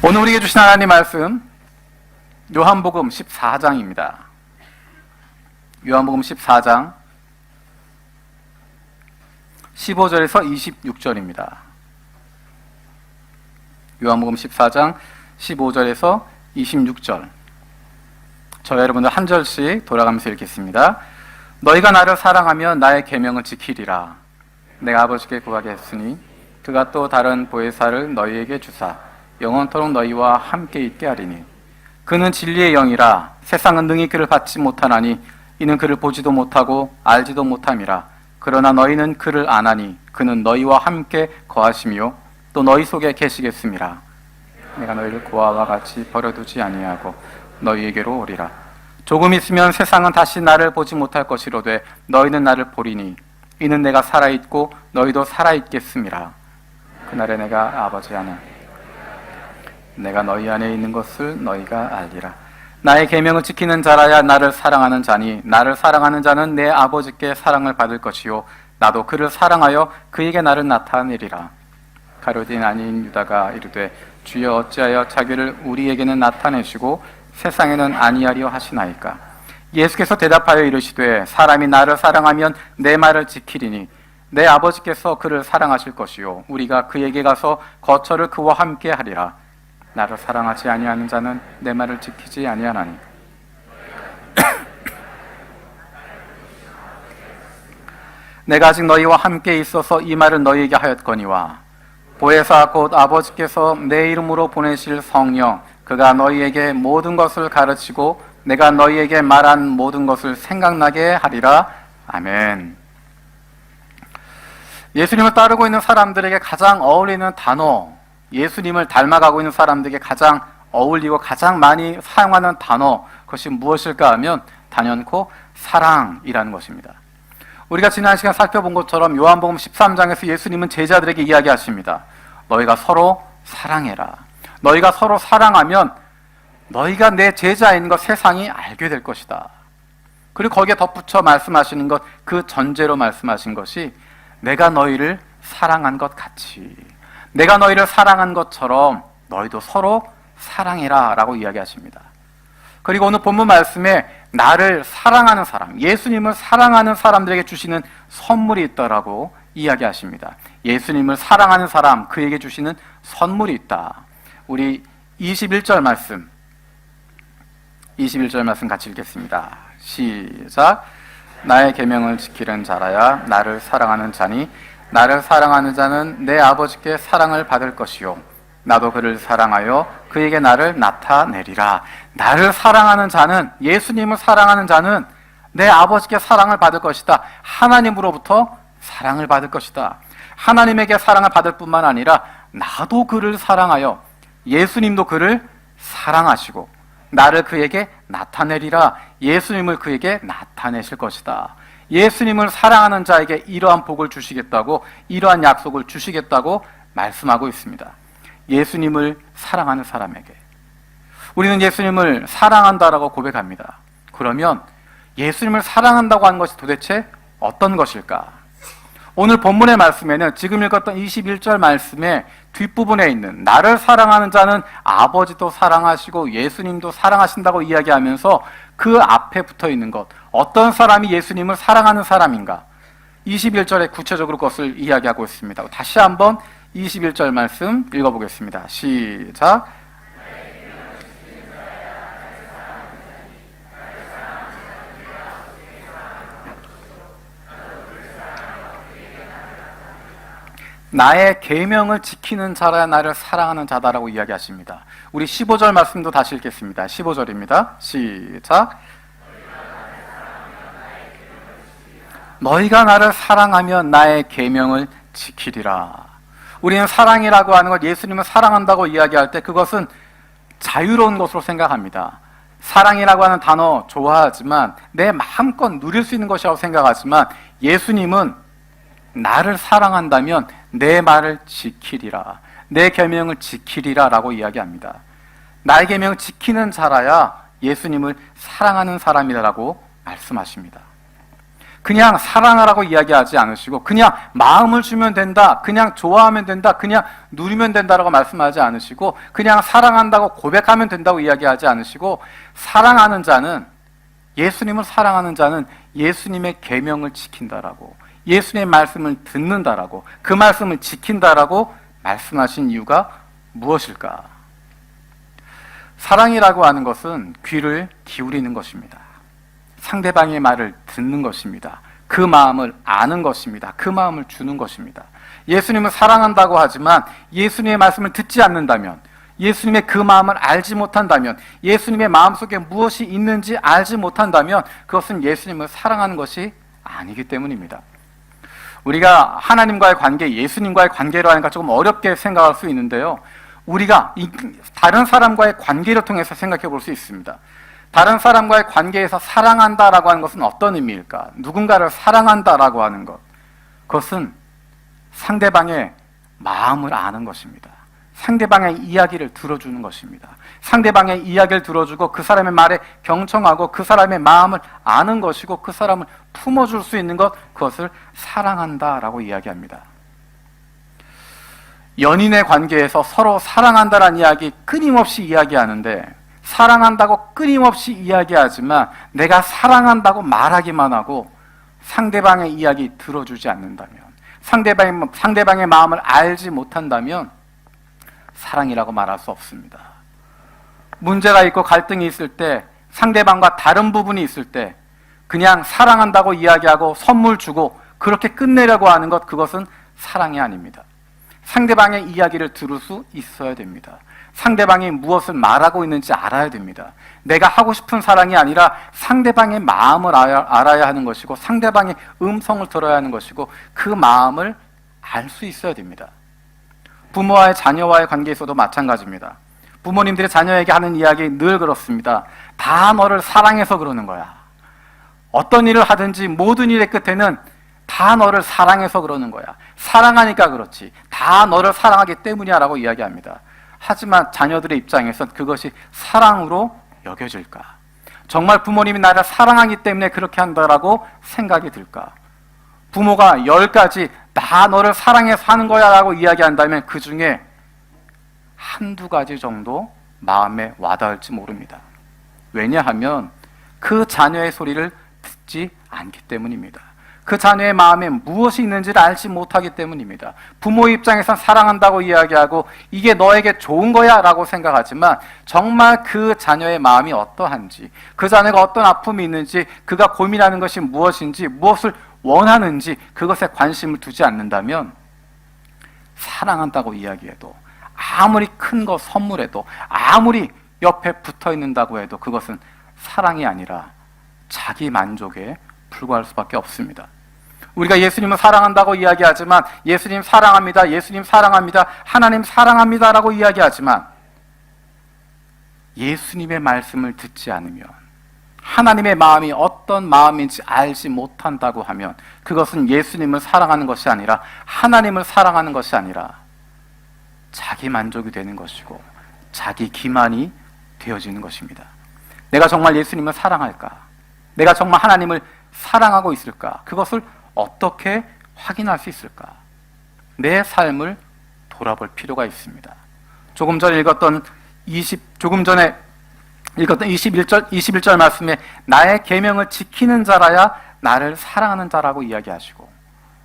오늘 우리에게 주신 하나님 말씀 요한복음 14장입니다. 요한복음 14장 15절에서 26절입니다. 요한복음 14장 15절에서 26절. 저와 여러분들 한 절씩 돌아가면서 읽겠습니다. 너희가 나를 사랑하면 나의 계명을 지키리라. 내가 아버지께 구하겠으니 그가 또 다른 보혜사를 너희에게 주사 영원토록 너희와 함께 있게 하리니 그는 진리의 영이라. 세상은 능히 그를 받지 못하나니 이는 그를 보지도 못하고 알지도 못함이라. 그러나 너희는 그를 아나니 그는 너희와 함께 거하시며 또 너희 속에 계시겠음이라. 내가 너희를 고아와 같이 버려두지 아니하고 너희에게로 오리라. 조금 있으면 세상은 다시 나를 보지 못할 것이로되 너희는 나를 보리니 이는 내가 살아있고 너희도 살아있겠음이라. 그날에 내가 아버지 안에 내가 너희 안에 있는 것을 너희가 알리라. 나의 계명을 지키는 자라야 나를 사랑하는 자니 나를 사랑하는 자는 내 아버지께 사랑을 받을 것이요 나도 그를 사랑하여 그에게 나를 나타내리라. 가룟 아닌 유다가 이르되 주여 어찌하여 자기를 우리에게는 나타내시고 세상에는 아니하리요 하시나이까. 예수께서 대답하여 이르시되 사람이 나를 사랑하면 내 말을 지키리니 내 아버지께서 그를 사랑하실 것이요 우리가 그에게 가서 거처를 그와 함께 하리라. 나를 사랑하지 아니하는 자는 내 말을 지키지 아니하나니 내가 아직 너희와 함께 있어서 이 말을 너희에게 하였거니와 보혜사 곧 아버지께서 내 이름으로 보내실 성령 그가 너희에게 모든 것을 가르치고 내가 너희에게 말한 모든 것을 생각나게 하리라. 아멘. 예수님을 따르고 있는 사람들에게 가장 어울리는 단어, 예수님을 닮아가고 있는 사람들에게 가장 어울리고 가장 많이 사용하는 단어, 그것이 무엇일까 하면 단연코 사랑이라는 것입니다. 우리가 지난 시간 살펴본 것처럼 요한복음 13장에서 예수님은 제자들에게 이야기하십니다. 너희가 서로 사랑해라. 너희가 서로 사랑하면 너희가 내 제자인 것 세상이 알게 될 것이다. 그리고 거기에 덧붙여 말씀하시는 것, 그 전제로 말씀하신 것이 내가 너희를 사랑한 것 같이 내가 너희를 사랑한 것처럼 너희도 서로 사랑해라 라고 이야기하십니다. 그리고 오늘 본문 말씀에 나를 사랑하는 사람, 예수님을 사랑하는 사람들에게 주시는 선물이 있다라고 이야기하십니다. 예수님을 사랑하는 사람, 그에게 주시는 선물이 있다. 우리 21절 말씀 같이 읽겠습니다. 시작. 나의 계명을 지키는 자라야 나를 사랑하는 자니 나를 사랑하는 자는 내 아버지께 사랑을 받을 것이요 나도 그를 사랑하여 그에게 나를 나타내리라. 나를 사랑하는 자는, 예수님을 사랑하는 자는 내 아버지께 사랑을 받을 것이다. 하나님으로부터 사랑을 받을 것이다. 하나님에게 사랑을 받을 뿐만 아니라 나도 그를 사랑하여 예수님도 그를 사랑하시고 나를 그에게 나타내리라. 예수님을 그에게 나타내실 것이다. 예수님을 사랑하는 자에게 이러한 복을 주시겠다고, 이러한 약속을 주시겠다고 말씀하고 있습니다. 예수님을 사랑하는 사람에게. 우리는 예수님을 사랑한다라고 고백합니다. 그러면 예수님을 사랑한다고 하는 것이 도대체 어떤 것일까? 오늘 본문의 말씀에는 지금 읽었던 21절 말씀의 뒷부분에 있는 나를 사랑하는 자는 아버지도 사랑하시고 예수님도 사랑하신다고 이야기하면서 그 앞에 붙어 있는 것, 어떤 사람이 예수님을 사랑하는 사람인가? 21절에 구체적으로 그것을 이야기하고 있습니다. 다시 한번 21절 말씀 읽어보겠습니다. 시작. 나의 계명을 지키는 자라야 나를 사랑하는 자다라고 이야기하십니다. 우리 15절 말씀도 다시 읽겠습니다. 15절입니다. 시작. 너희가 나를 사랑하면 나의 계명을 지키리라. 우리는 사랑이라고 하는 것, 예수님을 사랑한다고 이야기할 때 그것은 자유로운 것으로 생각합니다. 사랑이라고 하는 단어 좋아하지만 내 마음껏 누릴 수 있는 것이라고 생각하지만 예수님은 나를 사랑한다면 내 말을 지키리라. 내 계명을 지키리라 라고 이야기합니다. 나의 계명을 지키는 자라야 예수님을 사랑하는 사람이라고 말씀하십니다. 그냥 사랑하라고 이야기하지 않으시고 그냥 마음을 주면 된다, 그냥 좋아하면 된다, 그냥 누리면 된다라고 말씀하지 않으시고 그냥 사랑한다고 고백하면 된다고 이야기하지 않으시고 사랑하는 자는, 예수님을 사랑하는 자는 예수님의 계명을 지킨다라고, 예수님의 말씀을 듣는다라고, 그 말씀을 지킨다라고 말씀하신 이유가 무엇일까? 사랑이라고 하는 것은 귀를 기울이는 것입니다. 상대방의 말을 듣는 것입니다. 그 마음을 아는 것입니다. 그 마음을 주는 것입니다. 예수님을 사랑한다고 하지만 예수님의 말씀을 듣지 않는다면, 예수님의 그 마음을 알지 못한다면, 예수님의 마음속에 무엇이 있는지 알지 못한다면 그것은 예수님을 사랑하는 것이 아니기 때문입니다. 우리가 하나님과의 관계, 예수님과의 관계로 하니까 조금 어렵게 생각할 수 있는데요, 우리가 다른 사람과의 관계를 통해서 생각해 볼 수 있습니다. 다른 사람과의 관계에서 사랑한다라고 하는 것은 어떤 의미일까? 누군가를 사랑한다라고 하는 것, 그것은 상대방의 마음을 아는 것입니다. 상대방의 이야기를 들어주는 것입니다. 상대방의 이야기를 들어주고 그 사람의 말에 경청하고 그 사람의 마음을 아는 것이고 그 사람을 품어줄 수 있는 것, 그것을 사랑한다라고 이야기합니다. 연인의 관계에서 서로 사랑한다라는 이야기 끊임없이 이야기하는데, 사랑한다고 끊임없이 이야기하지만 내가 사랑한다고 말하기만 하고 상대방의 이야기 들어주지 않는다면, 상대방의 마음을 알지 못한다면 사랑이라고 말할 수 없습니다. 문제가 있고 갈등이 있을 때, 상대방과 다른 부분이 있을 때 그냥 사랑한다고 이야기하고 선물 주고 그렇게 끝내려고 하는 것, 그것은 사랑이 아닙니다. 상대방의 이야기를 들을 수 있어야 됩니다. 상대방이 무엇을 말하고 있는지 알아야 됩니다. 내가 하고 싶은 사랑이 아니라 상대방의 마음을 알아야 하는 것이고 상대방의 음성을 들어야 하는 것이고 그 마음을 알 수 있어야 됩니다. 부모와의 자녀와의 관계에서도 마찬가지입니다. 부모님들이 자녀에게 하는 이야기 늘 그렇습니다. 다 너를 사랑해서 그러는 거야. 어떤 일을 하든지 모든 일의 끝에는 다 너를 사랑해서 그러는 거야. 사랑하니까 그렇지. 다 너를 사랑하기 때문이야 라고 이야기합니다. 하지만 자녀들의 입장에선 그것이 사랑으로 여겨질까? 정말 부모님이 나를 사랑하기 때문에 그렇게 한다라고 생각이 들까? 부모가 10가지 다 너를 사랑해서 하는 거야 라고 이야기한다면 그 중에 한두 가지 정도 마음에 와닿을지 모릅니다. 왜냐하면 그 자녀의 소리를 듣지 않기 때문입니다. 그 자녀의 마음에 무엇이 있는지를 알지 못하기 때문입니다. 부모의 입장에선 사랑한다고 이야기하고 이게 너에게 좋은 거야 라고 생각하지만 정말 그 자녀의 마음이 어떠한지, 그 자녀가 어떤 아픔이 있는지, 그가 고민하는 것이 무엇인지, 무엇을 원하는지 그것에 관심을 두지 않는다면 사랑한다고 이야기해도, 아무리 큰 거 선물해도, 아무리 옆에 붙어 있는다고 해도 그것은 사랑이 아니라 자기 만족에 불과할 수밖에 없습니다. 우리가 예수님을 사랑한다고 이야기하지만, 예수님 사랑합니다, 예수님 사랑합니다, 하나님 사랑합니다 라고 이야기하지만 예수님의 말씀을 듣지 않으면, 하나님의 마음이 어떤 마음인지 알지 못한다고 하면 그것은 예수님을 사랑하는 것이 아니라, 하나님을 사랑하는 것이 아니라 자기 만족이 되는 것이고 자기 기만이 되어지는 것입니다. 내가 정말 예수님을 사랑할까? 내가 정말 하나님을 사랑하고 있을까? 그것을 어떻게 확인할 수 있을까? 내 삶을 돌아볼 필요가 있습니다. 조금 전에 읽었던 21절 말씀에 나의 계명을 지키는 자라야 나를 사랑하는 자라고 이야기하시고,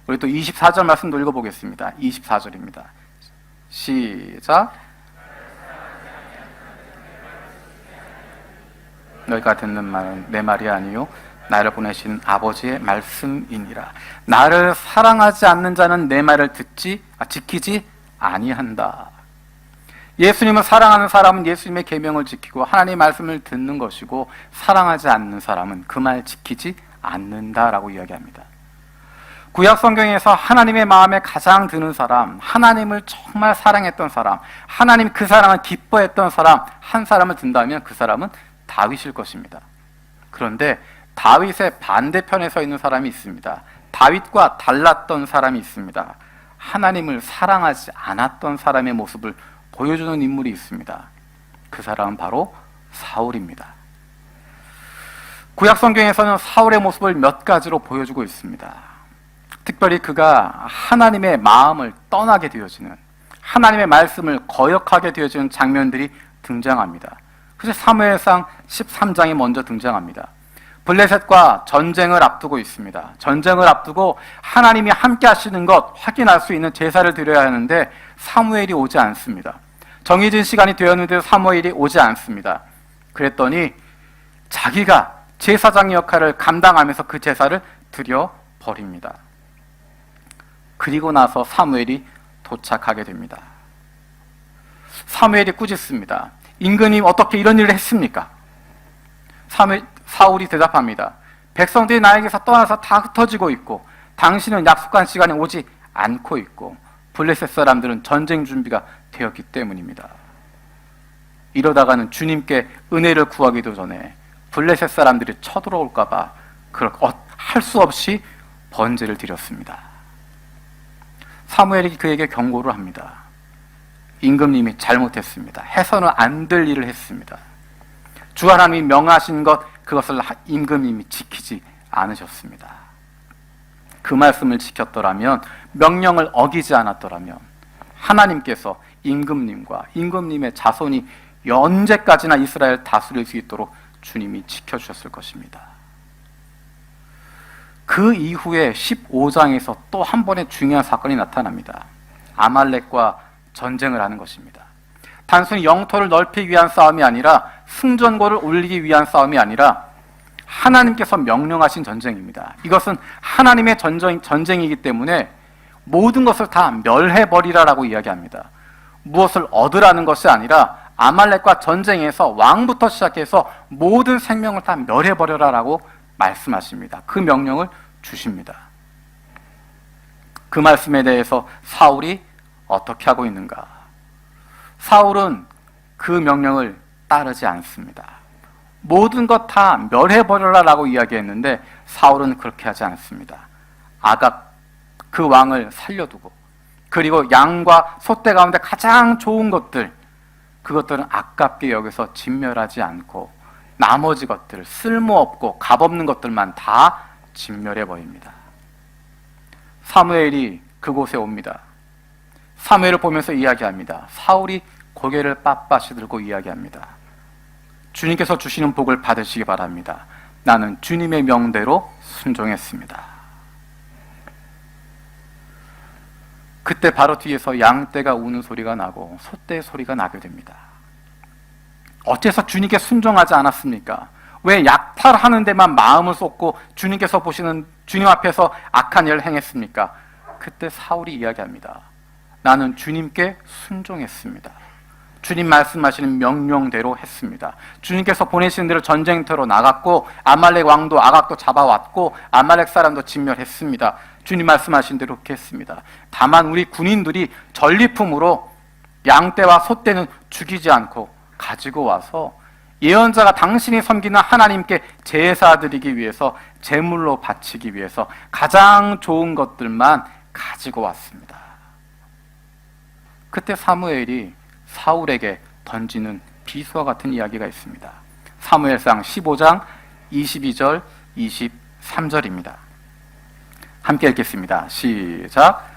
우리 또 24절 말씀도 읽어보겠습니다. 24절입니다. 시작. 너희가 듣는 말은 내 말이 아니요 나를 보내신 아버지의 말씀이니라. 나를 사랑하지 않는 자는 내 말을 지키지 아니한다. 예수님을 사랑하는 사람은 예수님의 계명을 지키고 하나님의 말씀을 듣는 것이고, 사랑하지 않는 사람은 그 말 지키지 않는다라고 이야기합니다. 구약 성경에서 하나님의 마음에 가장 드는 사람, 하나님을 정말 사랑했던 사람, 하나님 그 사랑을 기뻐했던 사람 한 사람을 든다면 그 사람은 다윗일 것입니다. 그런데 다윗의 반대편에 서 있는 사람이 있습니다. 다윗과 달랐던 사람이 있습니다. 하나님을 사랑하지 않았던 사람의 모습을 보여주는 인물이 있습니다. 그 사람은 바로 사울입니다. 구약 성경에서는 사울의 모습을 몇 가지로 보여주고 있습니다. 특별히 그가 하나님의 마음을 떠나게 되어지는, 하나님의 말씀을 거역하게 되어지는 장면들이 등장합니다. 그래서 사무엘상 13장이 먼저 등장합니다. 블레셋과 전쟁을 앞두고 있습니다. 전쟁을 앞두고 하나님이 함께 하시는 것 확인할 수 있는 제사를 드려야 하는데 사무엘이 오지 않습니다. 정해진 시간이 되었는데도 사무엘이 오지 않습니다. 그랬더니 자기가 제사장 역할을 감당하면서 그 제사를 드려버립니다. 그리고 나서 사무엘이 도착하게 됩니다. 사무엘이 꾸짖습니다. 임금님 어떻게 이런 일을 했습니까? 사울이 대답합니다. 백성들이 나에게서 떠나서 다 흩어지고 있고 당신은 약속한 시간에 오지 않고 있고 블레셋 사람들은 전쟁 준비가 되었기 때문입니다. 이러다가는 주님께 은혜를 구하기도 전에 블레셋 사람들이 쳐들어올까 봐 할 수 없이 번제를 드렸습니다. 사무엘이 그에게 경고를 합니다. 임금님이 잘못했습니다. 해서는 안 될 일을 했습니다. 주 하나님이 명하신 그것을 임금님이 지키지 않으셨습니다. 그 말씀을 지켰더라면, 명령을 어기지 않았더라면 하나님께서 임금님과 임금님의 자손이 언제까지나 이스라엘 다스릴 수 있도록 주님이 지켜주셨을 것입니다. 그 이후에 15장에서 또 한 번의 중요한 사건이 나타납니다. 아말렉과 전쟁을 하는 것입니다. 단순히 영토를 넓히기 위한 싸움이 아니라, 승전고를 올리기 위한 싸움이 아니라 하나님께서 명령하신 전쟁입니다. 이것은 하나님의 전쟁이기 때문에 모든 것을 다 멸해버리라라고 이야기합니다. 무엇을 얻으라는 것이 아니라 아말렉과 전쟁에서 왕부터 시작해서 모든 생명을 다 멸해버려라라고 말씀하십니다. 그 명령을 주십니다. 그 말씀에 대해서 사울이 어떻게 하고 있는가? 사울은 그 명령을 따르지 않습니다. 모든 것 다 멸해버려라라고 이야기했는데 사울은 그렇게 하지 않습니다. 아각 그 왕을 살려두고, 그리고 양과 소떼 가운데 가장 좋은 것들, 그것들은 아깝게 여기서 진멸하지 않고 나머지 것들, 쓸모없고 값없는 것들만 다 진멸해버립니다. 사무엘이 그곳에 옵니다. 사무엘을 보면서 이야기합니다. 사울이 고개를 빳빳이 들고 이야기합니다. 주님께서 주시는 복을 받으시기 바랍니다. 나는 주님의 명대로 순종했습니다. 그때 바로 뒤에서 양떼가 우는 소리가 나고 소떼의 소리가 나게 됩니다. 어째서 주님께 순종하지 않았습니까? 왜 약탈하는 데만 마음을 쏟고 주님께서 보시는 주님 앞에서 악한 일을 행했습니까? 그때 사울이 이야기합니다. 나는 주님께 순종했습니다. 주님 말씀하시는 명령대로 했습니다. 주님께서 보내시는 대로 전쟁터로 나갔고 아말렉 왕도 아각도 잡아왔고 아말렉 사람도 진멸했습니다. 주님 말씀하신 대로 그렇게 했습니다. 다만 우리 군인들이 전리품으로 양떼와 소떼는 죽이지 않고 가지고 와서 예언자가 당신이 섬기는 하나님께 제사 드리기 위해서, 제물로 바치기 위해서 가장 좋은 것들만 가지고 왔습니다. 그때 사무엘이 사울에게 던지는 비수와 같은 이야기가 있습니다. 사무엘상 15장 22절 23절입니다. 함께 읽겠습니다. 시작.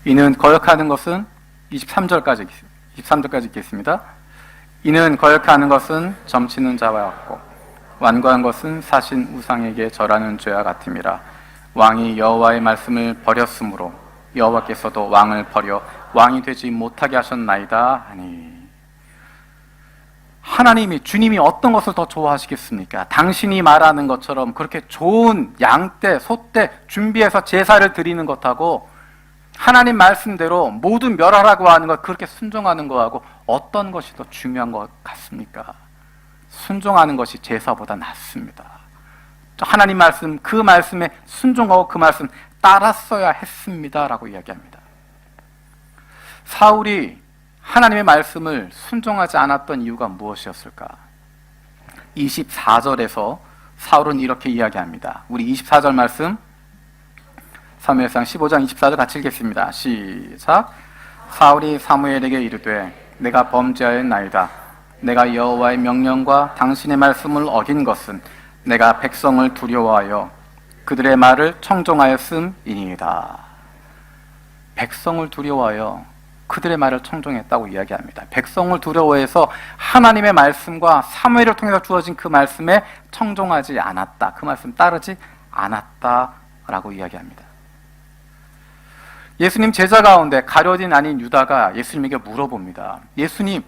이는 거역하는 것은 23절까지 읽겠습니다. 이는 거역하는 것은 점치는 자와 같고 완고한 것은 사신 우상에게 절하는 죄와 같음이라. 왕이 여호와의 말씀을 버렸으므로 여호와께서도 왕을 버려 왕이 되지 못하게 하셨나이다 하니. 하나님이, 주님이 어떤 것을 더 좋아하시겠습니까? 당신이 말하는 것처럼 그렇게 좋은 양떼, 소떼 준비해서 제사를 드리는 것하고 하나님 말씀대로 모두 멸하라고 하는 것, 그렇게 순종하는 것하고 어떤 것이 더 중요한 것 같습니까? 순종하는 것이 제사보다 낫습니다. 하나님 말씀, 그 말씀에 순종하고 그 말씀 따랐어야 했습니다 라고 이야기합니다. 사울이 하나님의 말씀을 순종하지 않았던 이유가 무엇이었을까? 24절에서 사울은 이렇게 이야기합니다. 우리 24절 말씀 사무엘상 15장 24절 같이 읽겠습니다. 시작. 사울이 사무엘에게 이르되 내가 범죄하였나이다. 내가 여호와의 명령과 당신의 말씀을 어긴 것은 내가 백성을 두려워하여 그들의 말을 청종하였음이니이다. 백성을 두려워하여 그들의 말을 청종했다고 이야기합니다. 백성을 두려워해서 하나님의 말씀과 사무엘을 통해서 주어진 그 말씀에 청종하지 않았다. 그 말씀 따르지 않았다라고 이야기합니다. 예수님 제자 가운데 가룟인 아닌 유다가 예수님에게 물어봅니다. 예수님이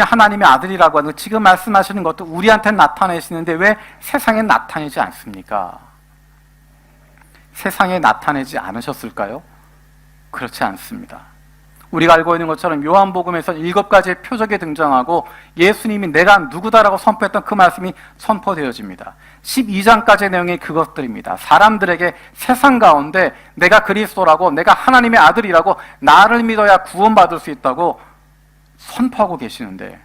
하나님의 아들이라고 하는 지금 말씀하시는 것도 우리한테 나타내시는데 왜 세상에 나타내지 않습니까? 세상에 나타내지 않으셨을까요? 그렇지 않습니다. 우리가 알고 있는 것처럼 요한복음에서 7가지의 표적이 등장하고 예수님이 내가 누구다라고 선포했던 그 말씀이 선포되어집니다. 12장까지의 내용이 그것들입니다. 사람들에게 세상 가운데 내가 그리스도라고, 내가 하나님의 아들이라고, 나를 믿어야 구원받을 수 있다고 선포하고 계시는데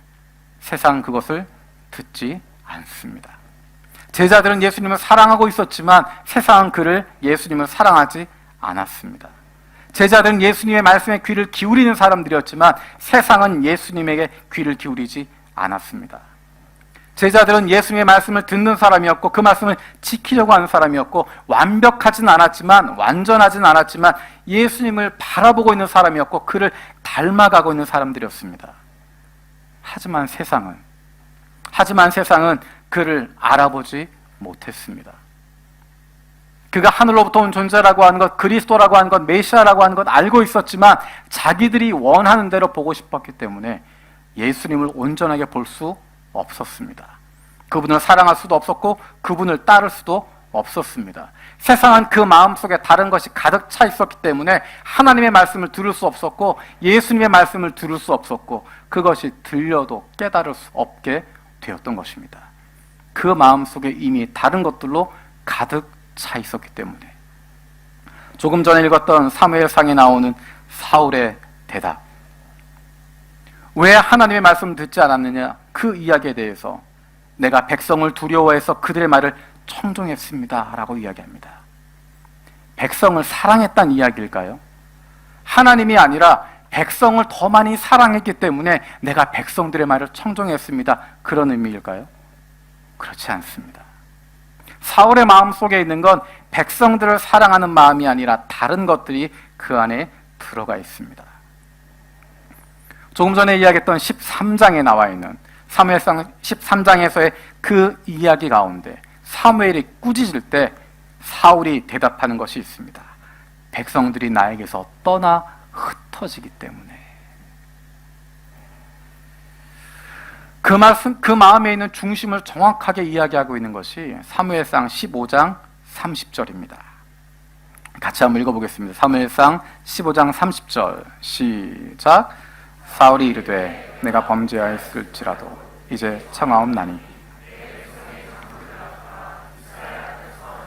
세상은 그것을 듣지 않습니다. 제자들은 예수님을 사랑하고 있었지만 세상은 예수님을 사랑하지 않았습니다. 제자들은 예수님의 말씀에 귀를 기울이는 사람들이었지만 세상은 예수님에게 귀를 기울이지 않았습니다. 제자들은 예수님의 말씀을 듣는 사람이었고 그 말씀을 지키려고 하는 사람이었고 완벽하진 않았지만, 완전하진 않았지만 예수님을 바라보고 있는 사람이었고 그를 닮아가고 있는 사람들이었습니다. 하지만 세상은 그를 알아보지 못했습니다. 그가 하늘로부터 온 존재라고 하는 것, 그리스도라고 하는 것, 메시아라고 하는 것 알고 있었지만 자기들이 원하는 대로 보고 싶었기 때문에 예수님을 온전하게 볼 수 없었습니다. 그분을 사랑할 수도 없었고 그분을 따를 수도 없었습니다. 세상은 그 마음속에 다른 것이 가득 차 있었기 때문에 하나님의 말씀을 들을 수 없었고 예수님의 말씀을 들을 수 없었고 그것이 들려도 깨달을 수 없게 되었던 것입니다. 그 마음속에 이미 다른 것들로 가득 차 있었기 때문에. 조금 전에 읽었던 사무엘상에 나오는 사울의 대답, 왜 하나님의 말씀을 듣지 않았느냐, 그 이야기에 대해서 내가 백성을 두려워해서 그들의 말을 청종했습니다 라고 이야기합니다. 백성을 사랑했다는 이야기일까요? 하나님이 아니라 백성을 더 많이 사랑했기 때문에 내가 백성들의 말을 청종했습니다, 그런 의미일까요? 그렇지 않습니다. 사울의 마음속에 있는 건 백성들을 사랑하는 마음이 아니라 다른 것들이 그 안에 들어가 있습니다. 조금 전에 이야기했던 13장에 나와 있는 사무엘상 13장에서의 그 이야기 가운데 사무엘이 꾸짖을 때 사울이 대답하는 것이 있습니다. 백성들이 나에게서 떠나 흩어지기 때문에. 그 마음에 있는 중심을 정확하게 이야기하고 있는 것이 사무엘상 15장 30절입니다. 같이 한번 읽어보겠습니다. 사무엘상 15장 30절 시작. 사울이 이르되 내가 범죄하였을지라도 이제 청하옵나니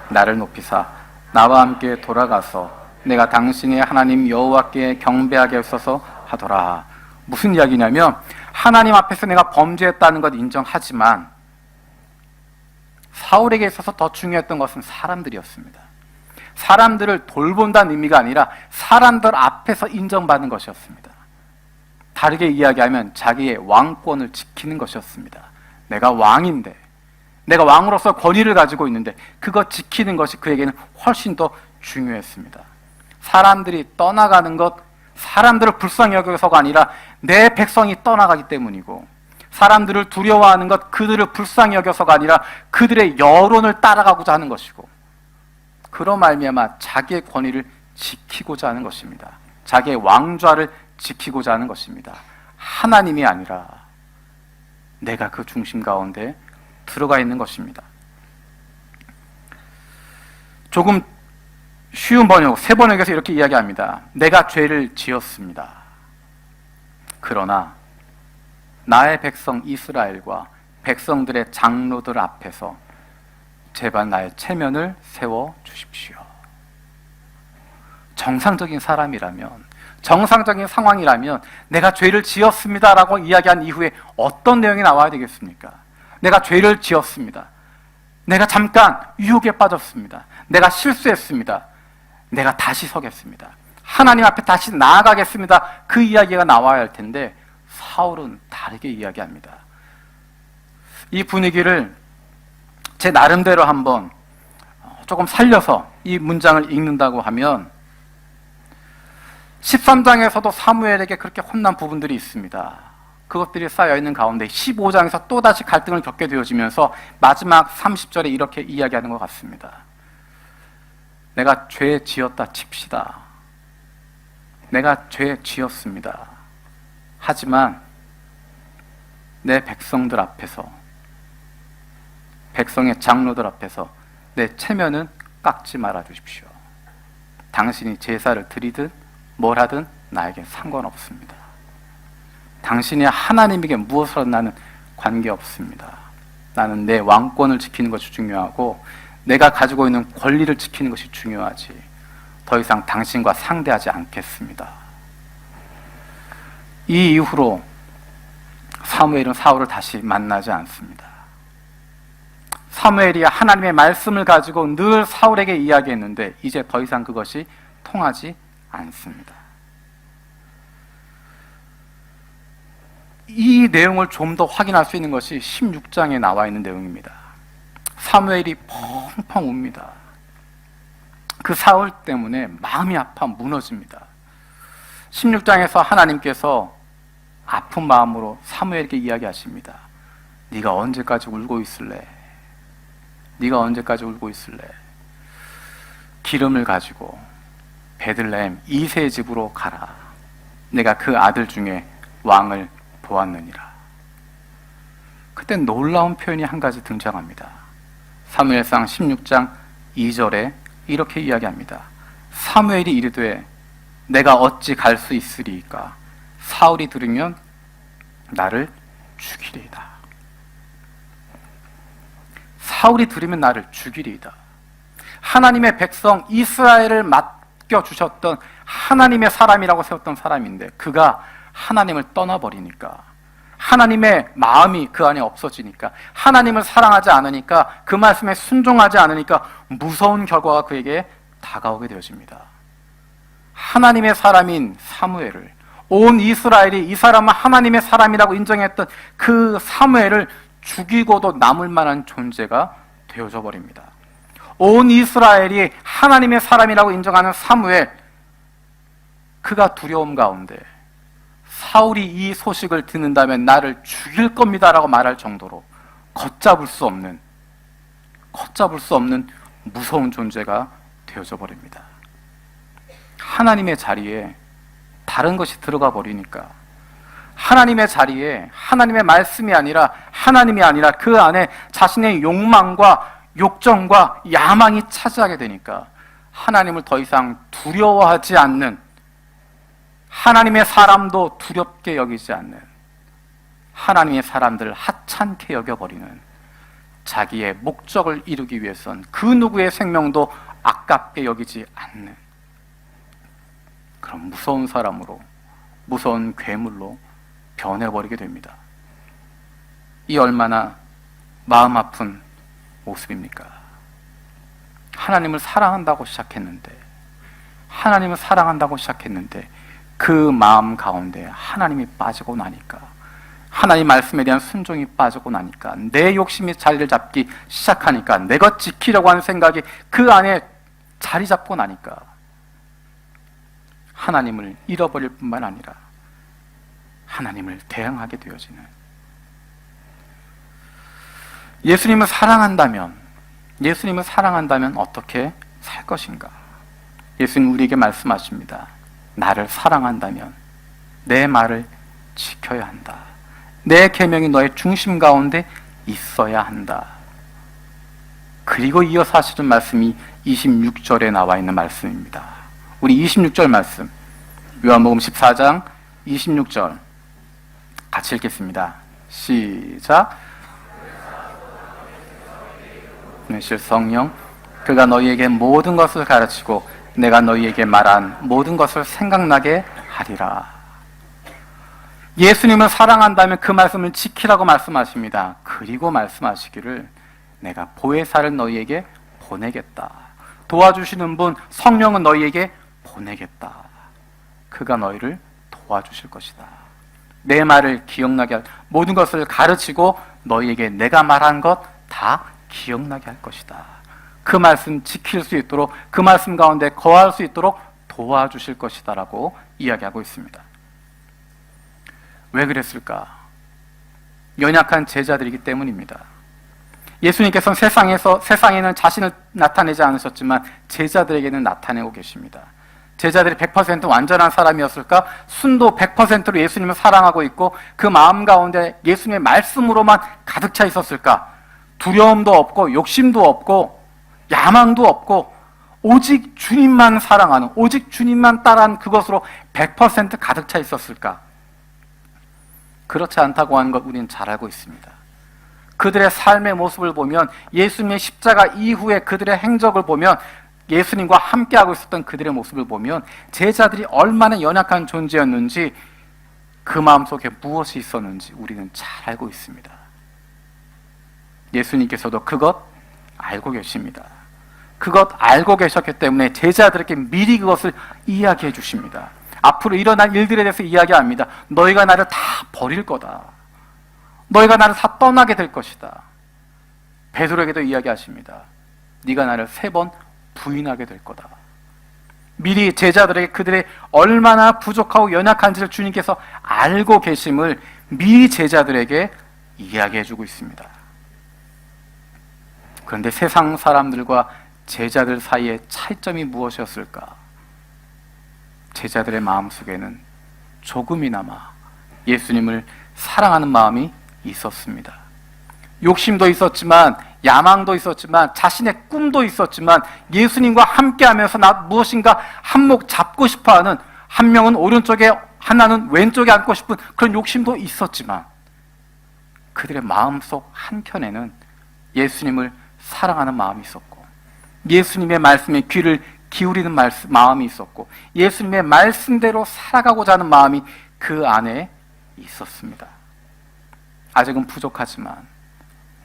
나를 높이사 나와 함께 돌아가서 내가 당신의 하나님 여호와께 경배하게 하소서 하더라. 무슨 이야기냐면 하나님 앞에서 내가 범죄했다는 것 인정하지만 사울에게 있어서 더 중요했던 것은 사람들이었습니다. 사람들을 돌본다는 의미가 아니라 사람들 앞에서 인정받는 것이었습니다. 다르게 이야기하면 자기의 왕권을 지키는 것이었습니다. 내가 왕인데, 내가 왕으로서 권위를 가지고 있는데 그거 지키는 것이 그에게는 훨씬 더 중요했습니다. 사람들이 떠나가는 것, 사람들을 불쌍히 여겨서가 아니라 내 백성이 떠나가기 때문이고, 사람들을 두려워하는 것, 그들을 불쌍히 여겨서가 아니라 그들의 여론을 따라가고자 하는 것이고, 그로 말미암아 자기의 권위를 지키고자 하는 것입니다. 자기의 왕좌를 지키고자 하는 것입니다. 하나님이 아니라 내가 그 중심 가운데 들어가 있는 것입니다. 조금 쉬운 번역, 새 번역에서 이렇게 이야기합니다. 내가 죄를 지었습니다. 그러나 나의 백성 이스라엘과 백성들의 장로들 앞에서 제발 나의 체면을 세워 주십시오. 정상적인 사람이라면, 정상적인 상황이라면 내가 죄를 지었습니다라고 이야기한 이후에 어떤 내용이 나와야 되겠습니까? 내가 죄를 지었습니다. 내가 잠깐 유혹에 빠졌습니다. 내가 실수했습니다. 내가 다시 서겠습니다. 하나님 앞에 다시 나아가겠습니다. 그 이야기가 나와야 할 텐데 사울은 다르게 이야기합니다. 이 분위기를 제 나름대로 한번 조금 살려서 이 문장을 읽는다고 하면 13장에서도 사무엘에게 그렇게 혼난 부분들이 있습니다. 그것들이 쌓여있는 가운데 15장에서 또다시 갈등을 겪게 되어지면서 마지막 30절에 이렇게 이야기하는 것 같습니다. 내가 죄 지었다 칩시다. 내가 죄 지었습니다. 하지만 내 백성들 앞에서, 백성의 장로들 앞에서 내 체면은 깎지 말아 주십시오. 당신이 제사를 드리든 뭘 하든 나에게 상관없습니다. 당신이 하나님에게 무엇을 하든 나는 관계없습니다. 나는 내 왕권을 지키는 것이 중요하고 내가 가지고 있는 권리를 지키는 것이 중요하지 더 이상 당신과 상대하지 않겠습니다. 이 이후로 사무엘은 사울을 다시 만나지 않습니다. 사무엘이 하나님의 말씀을 가지고 늘 사울에게 이야기했는데 이제 더 이상 그것이 통하지 않습니다. 이 내용을 좀 더 확인할 수 있는 것이 16장에 나와 있는 내용입니다. 사무엘이 펑펑 웁니다. 그 사울 때문에 마음이 아파 무너집니다. 16장에서 하나님께서 아픈 마음으로 사무엘에게 이야기하십니다. 네가 언제까지 울고 있을래? 네가 언제까지 울고 있을래? 기름을 가지고 베들레헴 이새의 집으로 가라. 내가 그 아들 중에 왕을 보았느니라. 그때 놀라운 표현이 한 가지 등장합니다. 사무엘상 16장 2절에 이렇게 이야기합니다. 사무엘이 이르되 내가 어찌 갈 수 있으리이까? 사울이 들으면 나를 죽이리이다. 사울이 들으면 나를 죽이리이다. 하나님의 백성 이스라엘을 맡겨주셨던 하나님의 사람이라고 세웠던 사람인데 그가 하나님을 떠나버리니까, 하나님의 마음이 그 안에 없어지니까, 하나님을 사랑하지 않으니까, 그 말씀에 순종하지 않으니까 무서운 결과가 그에게 다가오게 되어집니다. 하나님의 사람인 사무엘을, 온 이스라엘이 이 사람은 하나님의 사람이라고 인정했던 그 사무엘을 죽이고도 남을 만한 존재가 되어져 버립니다. 온 이스라엘이 하나님의 사람이라고 인정하는 사무엘, 그가 두려움 가운데 사울이 이 소식을 듣는다면 나를 죽일 겁니다라고 말할 정도로 걷잡을 수 없는 무서운 존재가 되어져 버립니다. 하나님의 자리에 다른 것이 들어가 버리니까, 하나님의 자리에 하나님의 말씀이 아니라, 하나님이 아니라 그 안에 자신의 욕망과 욕정과 야망이 차지하게 되니까 하나님을 더 이상 두려워하지 않는, 하나님의 사람도 두렵게 여기지 않는, 하나님의 사람들을 하찮게 여겨버리는, 자기의 목적을 이루기 위해선 그 누구의 생명도 아깝게 여기지 않는 그런 무서운 사람으로, 무서운 괴물로 변해버리게 됩니다. 이 얼마나 마음 아픈 모습입니까? 하나님을 사랑한다고 시작했는데 그 마음 가운데 하나님이 빠지고 나니까, 하나님 말씀에 대한 순종이 빠지고 나니까, 내 욕심이 자리를 잡기 시작하니까, 내 것 지키려고 하는 생각이 그 안에 자리 잡고 나니까 하나님을 잃어버릴 뿐만 아니라 하나님을 대항하게 되어지는, 예수님을 사랑한다면 어떻게 살 것인가? 예수님 우리에게 말씀하십니다. 나를 사랑한다면 내 말을 지켜야 한다. 내 계명이 너의 중심 가운데 있어야 한다. 그리고 이어서 하시는 말씀이 26절에 나와 있는 말씀입니다. 우리 26절 말씀, 요한복음 14장 26절 같이 읽겠습니다. 시작. 실 성령, 그가 너희에게 모든 것을 가르치고 내가 너희에게 말한 모든 것을 생각나게 하리라. 예수님을 사랑한다면 그 말씀을 지키라고 말씀하십니다. 그리고 말씀하시기를 내가 보혜사를 너희에게 보내겠다. 도와주시는 분 성령은 너희에게 보내겠다. 그가 너희를 도와주실 것이다. 내 말을 기억나게 할 모든 것을 가르치고 너희에게 내가 말한 것 다 기억나게 할 것이다. 그 말씀 지킬 수 있도록 그 말씀 가운데 거할 수 있도록 도와주실 것이다 라고 이야기하고 있습니다. 왜 그랬을까? 연약한 제자들이기 때문입니다. 예수님께서는 세상에는 자신을 나타내지 않으셨지만 제자들에게는 나타내고 계십니다. 제자들이 100% 완전한 사람이었을까? 순도 100%로 예수님을 사랑하고 있고 그 마음 가운데 예수님의 말씀으로만 가득 차 있었을까? 두려움도 없고 욕심도 없고 야망도 없고 오직 주님만 사랑하는, 오직 주님만 따라하는 그것으로 100% 가득 차 있었을까? 그렇지 않다고 하는 것 우리는 잘 알고 있습니다. 그들의 삶의 모습을 보면, 예수님의 십자가 이후에 그들의 행적을 보면, 예수님과 함께하고 있었던 그들의 모습을 보면 제자들이 얼마나 연약한 존재였는지, 그 마음속에 무엇이 있었는지 우리는 잘 알고 있습니다. 예수님께서도 그것 알고 계십니다. 그것 알고 계셨기 때문에 제자들에게 미리 그것을 이야기해 주십니다. 앞으로 일어날 일들에 대해서 이야기합니다. 너희가 나를 다 버릴 거다. 너희가 나를 다 떠나게 될 것이다. 베드로에게도 이야기하십니다. 네가 나를 3번 부인하게 될 거다. 미리 제자들에게 그들의 얼마나 부족하고 연약한지를 주님께서 알고 계심을 미리 제자들에게 이야기해 주고 있습니다. 그런데 세상 사람들과 제자들 사이의 차이점이 무엇이었을까? 제자들의 마음속에는 조금이나마 예수님을 사랑하는 마음이 있었습니다. 욕심도 있었지만, 야망도 있었지만, 자신의 꿈도 있었지만, 예수님과 함께하면서 나 무엇인가 한몫 잡고 싶어하는, 한 명은 오른쪽에 하나는 왼쪽에 앉고 싶은 그런 욕심도 있었지만, 그들의 마음속 한켠에는 예수님을 사랑하는 마음이 있었고, 예수님의 말씀에 귀를 기울이는 마음이 있었고, 예수님의 말씀대로 살아가고자 하는 마음이 그 안에 있었습니다. 아직은 부족하지만,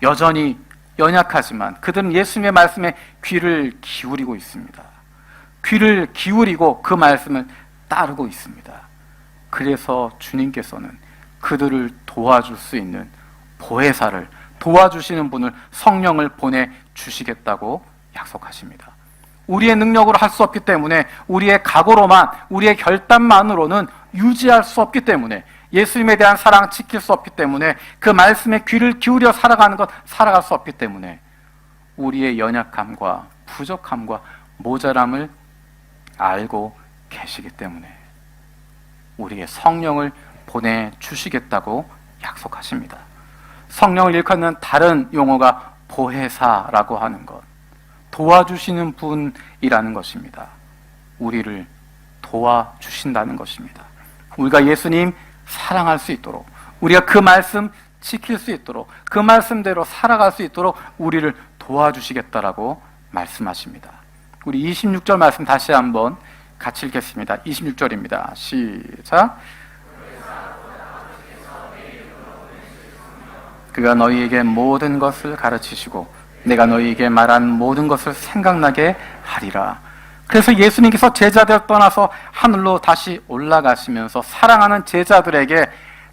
여전히 연약하지만 그들은 예수님의 말씀에 귀를 기울이고 있습니다. 귀를 기울이고 그 말씀을 따르고 있습니다. 그래서 주님께서는 그들을 도와줄 수 있는 보혜사를, 도와주시는 분을, 성령을 보내주시겠다고 약속하십니다. 우리의 능력으로 할 수 없기 때문에, 우리의 각오로만, 우리의 결단만으로는 유지할 수 없기 때문에, 예수님에 대한 사랑 지킬 수 없기 때문에, 그 말씀에 귀를 기울여 살아가는 것 살아갈 수 없기 때문에, 우리의 연약함과 부족함과 모자람을 알고 계시기 때문에 우리의 성령을 보내주시겠다고 약속하십니다. 성령을 일컫는 다른 용어가 보혜사라고 하는 것, 도와주시는 분이라는 것입니다. 우리를 도와주신다는 것입니다. 우리가 예수님 사랑할 수 있도록, 우리가 그 말씀 지킬 수 있도록, 그 말씀대로 살아갈 수 있도록 우리를 도와주시겠다라고 말씀하십니다. 우리 26절 말씀 다시 한번 같이 읽겠습니다. 26절입니다. 시작. 그가 너희에게 모든 것을 가르치시고 내가 너희에게 말한 모든 것을 생각나게 하리라. 그래서 예수님께서 제자들 떠나서 하늘로 다시 올라가시면서 사랑하는 제자들에게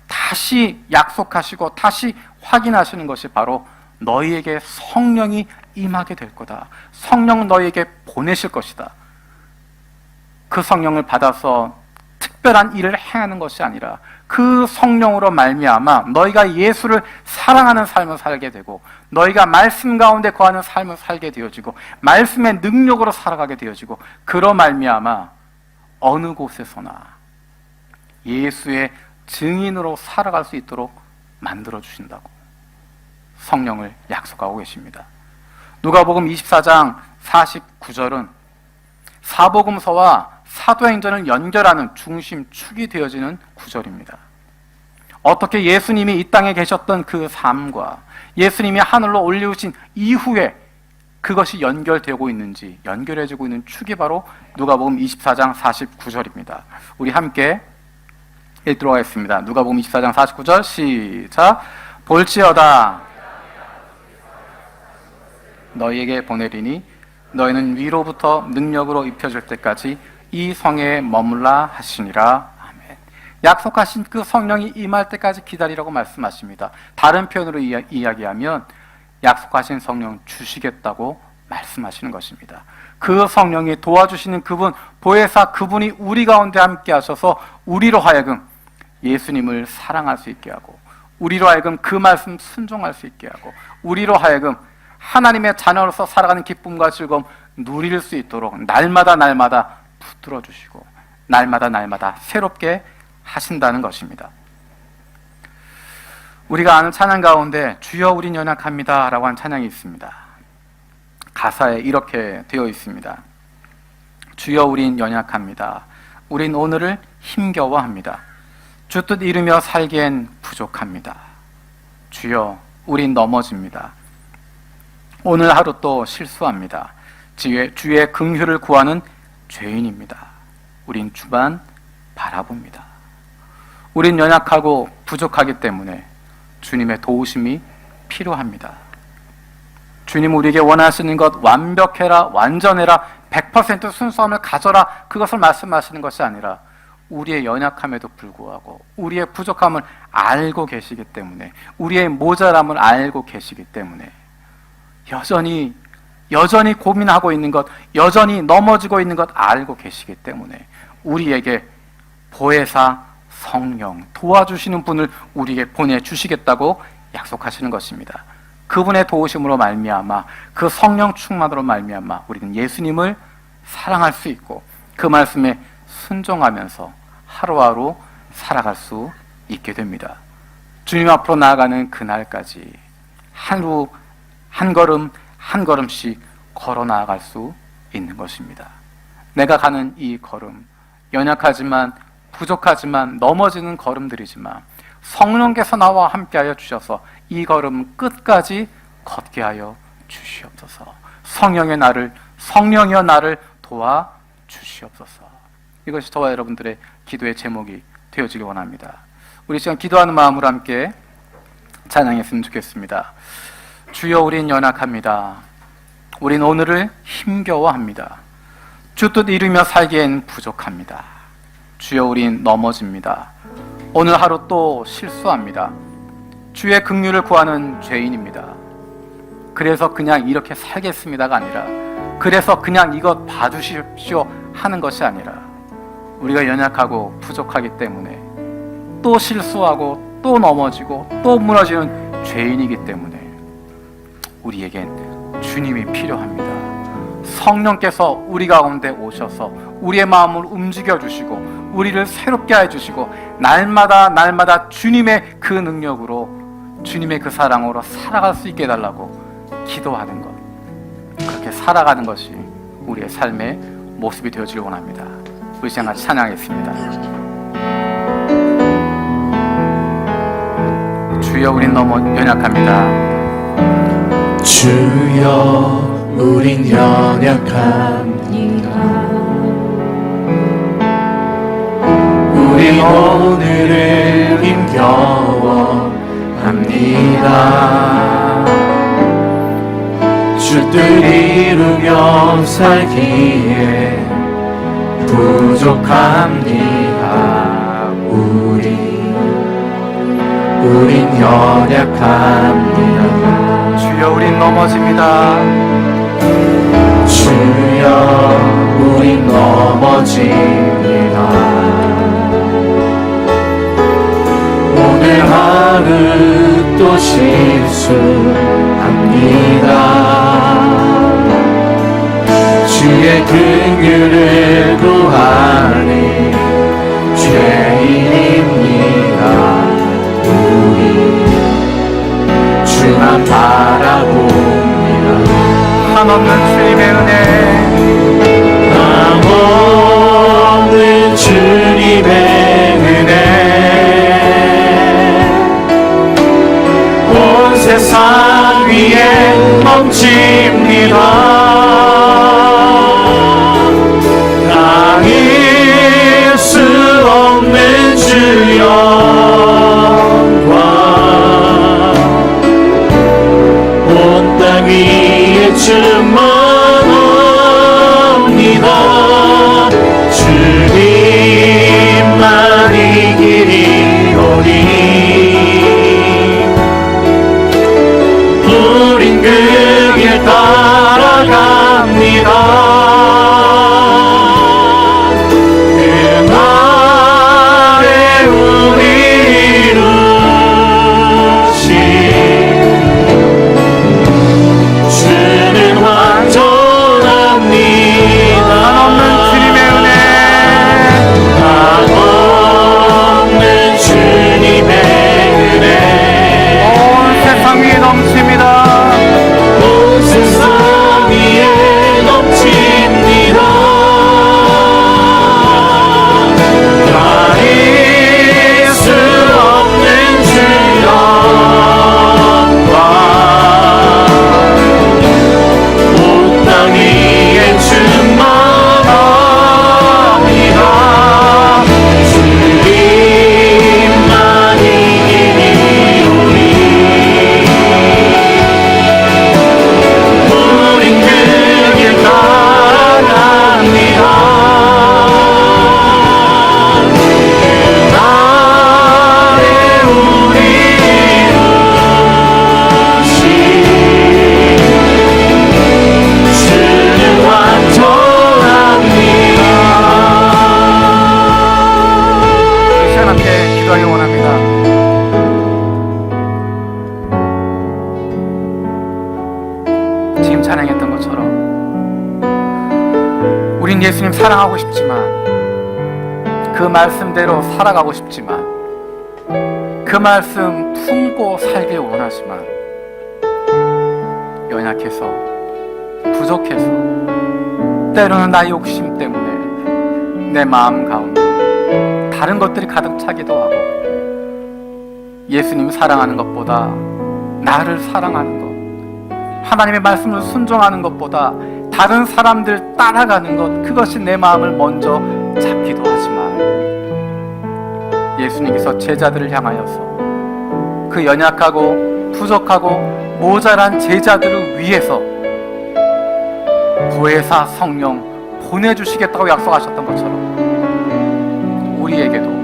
다시 약속하시고 다시 확인하시는 것이 바로 너희에게 성령이 임하게 될 거다. 성령은 너희에게 보내실 것이다. 그 성령을 받아서 특별한 일을 행하는 것이 아니라 그 성령으로 말미암아 너희가 예수를 사랑하는 삶을 살게 되고, 너희가 말씀 가운데 거하는 삶을 살게 되어지고, 말씀의 능력으로 살아가게 되어지고, 그로 말미암아 어느 곳에서나 예수의 증인으로 살아갈 수 있도록 만들어 주신다고 성령을 약속하고 계십니다. 누가복음 24장 49절은 사복음서와 사도행전을 연결하는 중심축이 되어지는 구절입니다. 어떻게 예수님이 이 땅에 계셨던 그 삶과 예수님이 하늘로 올리우신 이후에 그것이 연결되고 있는지, 연결해지고 있는 축이 바로 누가복음 24장 49절입니다. 우리 함께 읽도록 하겠습니다. 누가복음 24장 49절 시작. 볼지어다 너희에게 보내리니 너희는 위로부터 능력으로 입혀질 때까지 이 성에 머물라 하시니라. 아멘. 약속하신 그 성령이 임할 때까지 기다리라고 말씀하십니다. 다른 표현으로 이야기하면 약속하신 성령 주시겠다고 말씀하시는 것입니다. 그 성령이 도와주시는 그분, 보혜사 그분이 우리 가운데 함께 하셔서 우리로 하여금 예수님을 사랑할 수 있게 하고, 우리로 하여금 그 말씀 순종할 수 있게 하고, 우리로 하여금 하나님의 자녀로서 살아가는 기쁨과 즐거움 누릴 수 있도록 날마다 붙들어 주시고 날마다 새롭게 하신다는 것입니다. 우리가 아는 찬양 가운데 주여 우린 연약합니다 라고 한 찬양이 있습니다. 가사에 이렇게 되어 있습니다. 주여 우린 연약합니다. 우린 오늘을 힘겨워합니다. 주 뜻 이루며 살기엔 부족합니다. 주여 우린 넘어집니다. 오늘 하루 또 실수합니다. 주의 긍휼을 구하는 죄인입니다. 우린 주만 바라봅니다. 우린 연약하고 부족하기 때문에 주님의 도우심이 필요합니다. 주님 우리에게 원하시는 것 완벽해라, 완전해라, 100% 순수함을 가져라, 그것을 말씀하시는 것이 아니라 우리의 연약함에도 불구하고 우리의 부족함을 알고 계시기 때문에, 우리의 모자람을 알고 계시기 때문에 여전히 고민하고 있는 것, 여전히 넘어지고 있는 것 알고 계시기 때문에 우리에게 보혜사 성령, 도와주시는 분을 우리에게 보내주시겠다고 약속하시는 것입니다. 그분의 도우심으로 말미암아, 그 성령 충만으로 말미암아 우리는 예수님을 사랑할 수 있고 그 말씀에 순종하면서 하루하루 살아갈 수 있게 됩니다. 주님 앞으로 나아가는 그날까지 하루 한 걸음 한 걸음씩 걸어 나아갈 수 있는 것입니다. 내가 가는 이 걸음, 연약하지만 부족하지만 넘어지는 걸음들이지만 성령께서 나와 함께하여 주셔서 이 걸음 끝까지 걷게 하여 주시옵소서. 성령이여 나를 도와 주시옵소서. 이것이 저와 여러분들의 기도의 제목이 되어지기 원합니다. 우리 시간 기도하는 마음으로 함께 찬양했으면 좋겠습니다. 주여 우린 연약합니다. 우린 오늘을 힘겨워합니다. 주 뜻 이루며 살기엔 부족합니다. 주여 우린 넘어집니다. 오늘 하루 또 실수합니다. 주의 긍휼을 구하는 죄인입니다. 그래서 그냥 이렇게 살겠습니다가 아니라, 그래서 그냥 이것 봐주십시오 하는 것이 아니라, 우리가 연약하고 부족하기 때문에 또 실수하고 또 넘어지고 또 무너지는 죄인이기 때문에 우리에겐 주님이 필요합니다. 성령께서 우리 가운데 오셔서 우리의 마음을 움직여 주시고 우리를 새롭게 해주시고 날마다 주님의 그 능력으로, 주님의 그 사랑으로 살아갈 수 있게 해달라고 기도하는 것, 그렇게 살아가는 것이 우리의 삶의 모습이 되어지길 원합니다. 우리 시간 같이 찬양하겠습니다. 주여 우린 너무 연약합니다. 주여 우린 연약합니다. 우린 오늘을 힘겨워합니다. 주 뜻 이루며 살기에 부족합니다. 우린 연약합니다. 주여 우린 넘어집니다. 주여 우린 넘어집니다. 오늘 하루 또 실수합니다. 주의 긍휼을 구하니 죄인입니다. 우리 주만 바라봅니다. 한없는 주님의 은혜, 한없는 주님의 은혜, 온 세상 위에 넘칩니다. 당일 수 없는 주 영광, 온 땅 위에 주 따라갑니다. 그 말에 우리 이루신 주는 완전합니다. 한없는 주님의 은혜, 한없는 주님의 은혜 온 세상 위에 넘칩니다. 온 세상 위에 넘칩니다. 가릴 수 없는 주여 온 땅 위에 충만합니다. 주님만이 이기리오니 우린 그 길 따라갑니다. 그 날에 우리 이루신 주는 완전합니다. 이 시간 함께 기도하기 원합니다. 지금 찬양했던 것처럼 우린 예수님 사랑하고 싶지만, 그 말씀대로 살아가고 싶지만, 그 말씀 품고 살길 원하지만 연약해서, 부족해서, 때로는 나의 욕심 때문에 내 마음 가운데 다른 것들이 가득 차기도 하고, 예수님 사랑하는 것보다 나를 사랑하는 것, 하나님의 말씀을 순종하는 것보다 다른 사람들 따라가는 것, 그것이 내 마음을 먼저 잡기도 하지만, 예수님께서 제자들을 향하여서 그 연약하고 부족하고 모자란 제자들을 위해서 보혜사 성령 보내주시겠다고 약속하셨던 것처럼, 우리에게도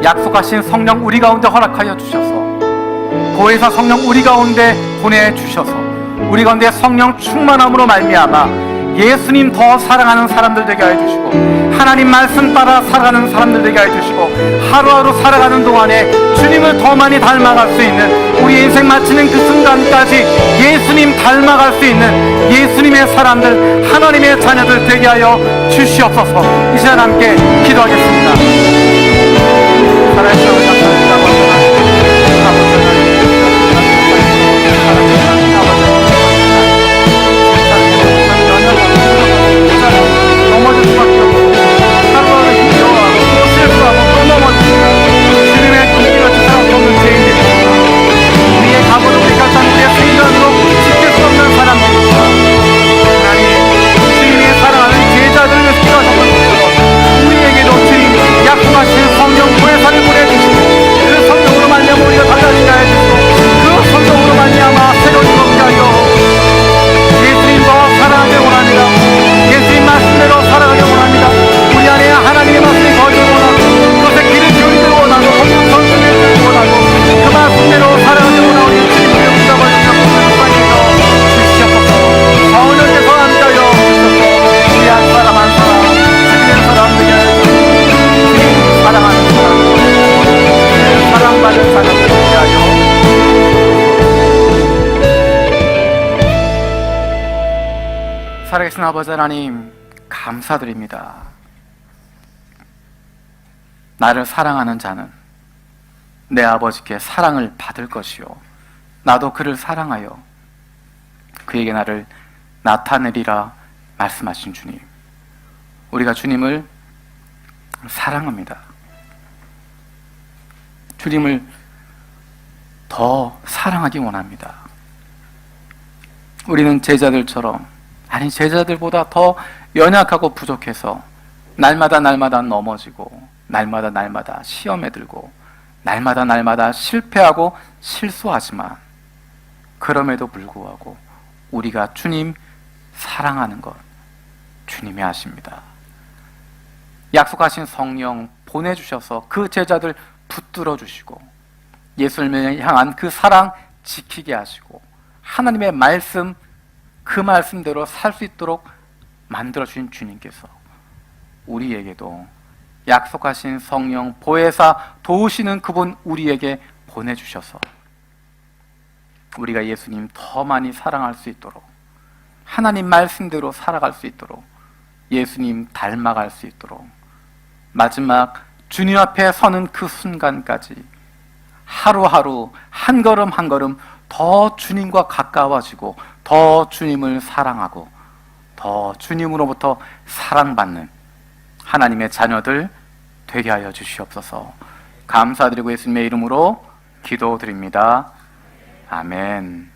약속하신 성령 우리 가운데 허락하여 주셔서, 보혜사 성령 우리 가운데 보내주셔서, 우리 가운데 성령 충만함으로 말미암아 예수님 더 사랑하는 사람들 되게 하여 주시고, 하나님 말씀 따라 살아가는 사람들 되게 하여 주시고, 하루하루 살아가는 동안에 주님을 더 많이 닮아갈 수 있는, 우리 인생 마치는 그 순간까지 예수님 닮아갈 수 있는 예수님의 사람들, 하나님의 자녀들 되게 하여 주시옵소서. 이 시간 함께 기도하겠습니다. 살아계신 우리 감사합니다. 넘어질 수밖에 없고, 하루하루 힘들어하고 또 실수하고 또 넘어집니다. 주님의 눈길을 주사람 없는 죄인들입니다. 우리의 각오를 우리가 짠 우리의 생각으로 지킬 수 없는 사람들입니다. 하나님, 주님의 사랑하는 제자들을 기도하셨던 것처럼 우리에게도 주님 약속하신 성령 보혜사를 보내주시고, 그 성령으로 말미암아 우리가 달라지게 하여 주시고, 그 성령으로 말미암아 새로운 것게 하여 예수님 더 사랑하길 원합니다. 예수님 말씀대로 살아가길 원합니다. 우리 안에 하나님의 말씀이 거리를 원하고, 그것에 귀를 기울이길 원하고, 성령 선수를 주길 원하고, 그 말씀대로 살아가길 원하오니 주님의 응답을 주시옵소서. 주시옵소서. 성령께서 함께하여 주셔서 우리 한 사람 한 사람, 주님의 사람 되게 하여 주시옵소서. 주님 사랑하는 사람, 사랑받는 사람 되게 하여 살아계신 아버지 하나님, 감사드립니다. 나를 사랑하는 자는 내 아버지께 사랑을 받을 것이요, 나도 그를 사랑하여 그에게 나를 나타내리라 말씀하신 주님, 우리가 주님을 사랑합니다. 주님을 더 사랑하기 원합니다. 우리는 제자들처럼, 아니 제자들보다 더 연약하고 부족해서 날마다 넘어지고, 날마다 시험에 들고, 날마다 실패하고 실수하지만, 그럼에도 불구하고 우리가 주님 사랑하는 것 주님이 아십니다. 약속하신 성령 보내주셔서 그 제자들 붙들어 주시고, 예수님을 향한 그 사랑 지키게 하시고, 하나님의 말씀, 그 말씀대로 살 수 있도록 만들어주신 주님께서 우리에게도 약속하신 성령 보혜사 도우시는 그분 우리에게 보내주셔서 우리가 예수님 더 많이 사랑할 수 있도록, 하나님 말씀대로 살아갈 수 있도록, 예수님 닮아갈 수 있도록, 마지막 주님 앞에 서는 그 순간까지 하루하루 한 걸음 한 걸음 더 주님과 가까워지고 더 주님을 사랑하고 더 주님으로부터 사랑받는 하나님의 자녀들 되게 하여 주시옵소서. 감사드리고 예수님의 이름으로 기도드립니다. 아멘.